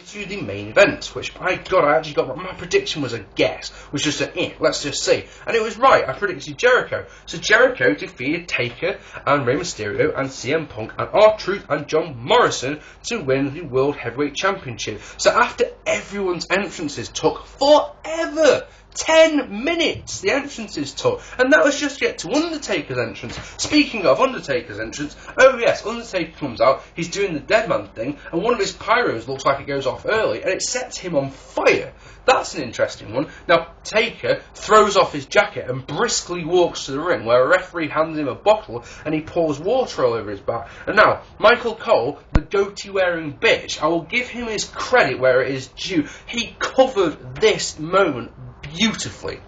to the main event, which, by God, I actually got, my prediction was a guess, was just let's just see. And it was right, I predicted Jericho. So Jericho defeated Taker and Rey Mysterio and CM Punk and R-Truth and John Morrison to win the World Heavyweight Championship. So after everyone's entrances took forever, 10 minutes the entrances took, and that was just yet to Undertaker's entrance. Speaking of Undertaker's entrance, oh yes, Undertaker comes out, he's doing the dead man thing, and one of his pyros looks like it goes off early, and it sets him on fire. That's an interesting one. Now, Taker throws off his jacket and briskly walks to the ring, where a referee hands him a bottle, and he pours water all over his back. And now, Michael Cole, the goatee-wearing bitch, I will give him his credit where it is due. He covered this moment beautifully.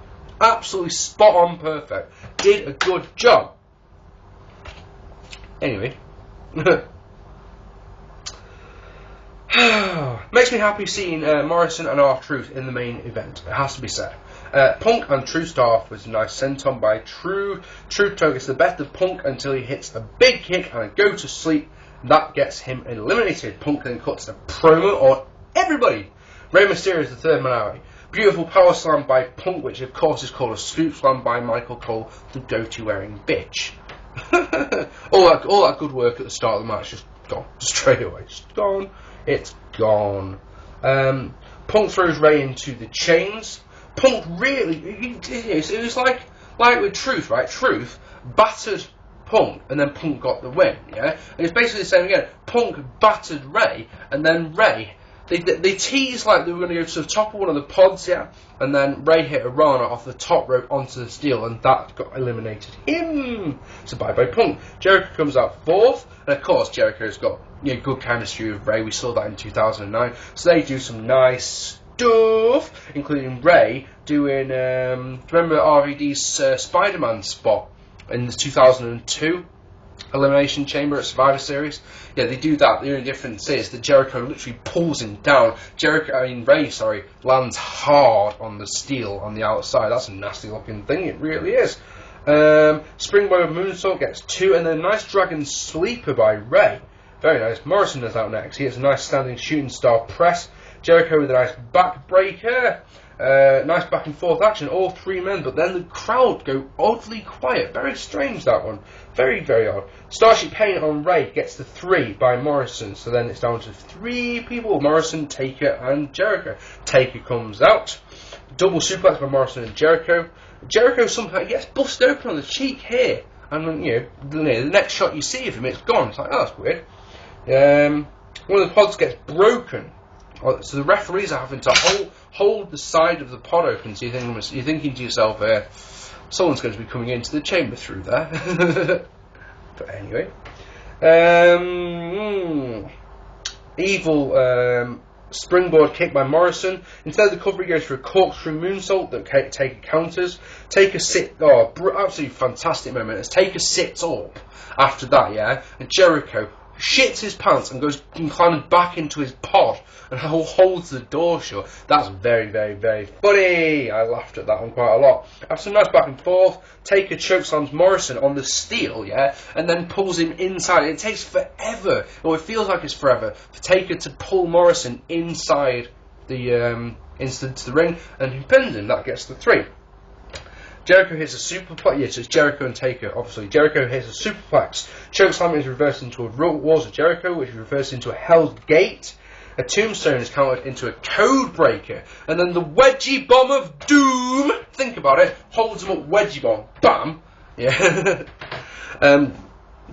Absolutely spot on perfect. Did a good job. Anyway. Makes me happy seeing Morrison and R-Truth in the main event. It has to be said. Punk and Truth start off with a nice senton by Truth. Truth gets the best of Punk until he hits a big kick and a go to sleep. That gets him eliminated. Punk then cuts a promo on everybody. Rey Mysterio is the third man out. Beautiful power slam by Punk, which of course is called a scoop slam by Michael Cole, the goatee-wearing bitch. all that good work at the start of the match just gone, straight away, just gone. It's gone. Punk throws Rey into the chains. Punk really, it was like with Truth, right? Truth battered Punk, and then Punk got the win, yeah? And it's basically the same again. Punk battered Rey, and then Rey, they teased like they were going to go to the top of one of the pods, yeah? And then Rey hit a Rana off the top rope onto the steel, and that got eliminated him. So bye-bye Punk. Jericho comes out fourth, and of course Jericho's got good chemistry with Rey. We saw that in 2009. So they do some nice stuff, including Rey doing, remember RVD's Spider-Man spot in the 2002 Elimination Chamber at Survivor Series? Yeah, they do that. The only difference is that Jericho literally pulls him down. Rey lands hard on the steel on the outside. That's a nasty looking thing, it really is. Springboard moonsault gets 2, and then a nice dragon sleeper by Rey. Very nice. Morrison is out next. He has a nice standing shooting star press. Jericho with a nice backbreaker. Nice back and forth action, all three men, but then the crowd go oddly quiet. Very strange, that one. Very, very odd. Starship Pain on Rey gets the 3 by Morrison, so then it's down to 3 people, Morrison, Taker and Jericho. Taker comes out. Double suplex by Morrison and Jericho. Jericho somehow gets busted open on the cheek here, and the next shot you see of him, it's gone. It's like, oh, that's weird. One of the pods gets broken, so the referees are having to hold the side of the pod open. So you're thinking to yourself, someone's going to be coming into the chamber through there. But anyway, evil springboard kick by Morrison. Instead of the cover, he goes for a corkscrew moonsault that Taker counters. Taker absolutely fantastic moment as Taker sits up after that, yeah, and Jericho shits his pants and climbs back into his pod and holds the door shut. That's very, very, very funny. I laughed at that one quite a lot. After some nice back and forth, Taker chokeslams Morrison on the steel, yeah, and then pulls him inside. It takes forever, or it feels like it's forever, for Taker to pull Morrison inside the into the ring, and he pins him. That gets the 3. Jericho hits a superplex. Yes, it's Jericho and Taker, obviously. Jericho hits a superplex. Chokeslam is reversed into a Walls of Jericho, which is reversed into a Hell's Gate. A tombstone is countered into a code breaker. And then the wedgie bomb of doom, think about it, holds him up, wedgie bomb, bam. Yeah.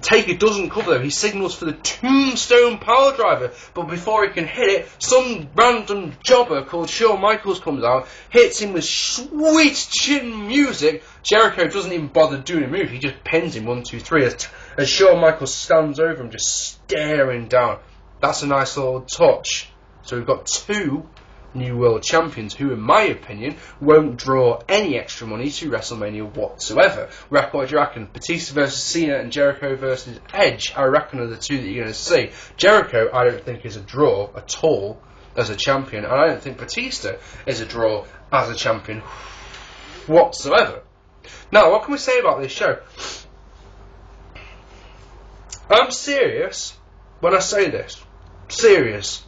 Taker doesn't cover though, he signals for the tombstone power driver, but before he can hit it, some random jobber called Shawn Michaels comes out, hits him with sweet chin music. Jericho doesn't even bother doing a move, he just pins him 1, 2, 3 as Shawn Michaels stands over him just staring down. That's a nice little touch. So we've got 2 new world champions who, in my opinion, won't draw any extra money to WrestleMania whatsoever. What do you reckon? Batista versus Cena and Jericho versus Edge, I reckon, are the 2 that you're going to see. Jericho, I don't think, is a draw at all as a champion, and I don't think Batista is a draw as a champion whatsoever. Now, what can we say about this show? I'm serious when I say this. Serious.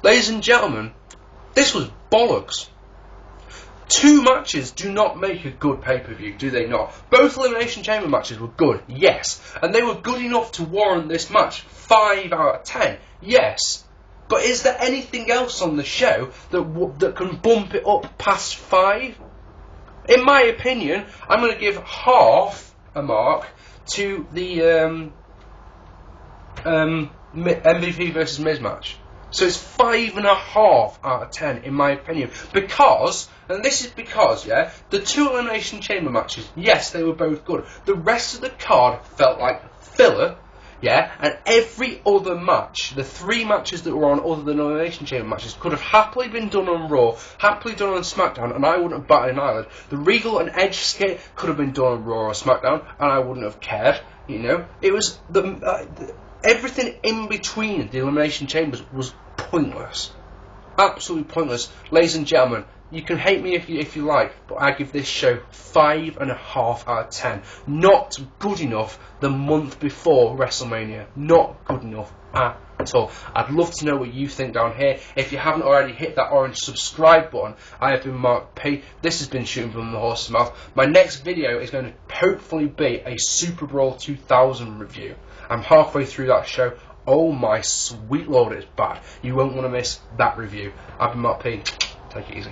Ladies and gentlemen, this was bollocks. 2 matches do not make a good pay-per-view, do they not? Both Elimination Chamber matches were good, yes. And they were good enough to warrant this match. 5 out of 10, yes. But is there anything else on the show that can bump it up past 5? In my opinion, I'm going to give half a mark to the MVP versus Miz match. So it's 5.5 out of 10 in my opinion. Because, and this is because, yeah, the 2 Elimination Chamber matches, yes, they were both good. The rest of the card felt like filler, yeah, and every other match, the 3 matches that were on other than Elimination Chamber matches, could have happily been done on Raw, happily done on SmackDown, and I wouldn't have batted an eyelid. The Regal and Edge skit could have been done on Raw or SmackDown, and I wouldn't have cared, you know. It was, everything in between the Elimination Chambers was pointless. Absolutely pointless. Ladies and gentlemen, you can hate me if you like, but I give this show 5.5 out of 10. Not good enough the month before WrestleMania. Not good enough at all. I'd love to know what you think down here. If you haven't already hit that orange subscribe button, I have been Marc P. This has been Shooting from the Horse's Mouth. My next video is going to hopefully be a Super Brawl 2000 review. I'm halfway through that show. Oh my sweet lord, it's bad. You won't want to miss that review. I've been Marc P. Take it easy.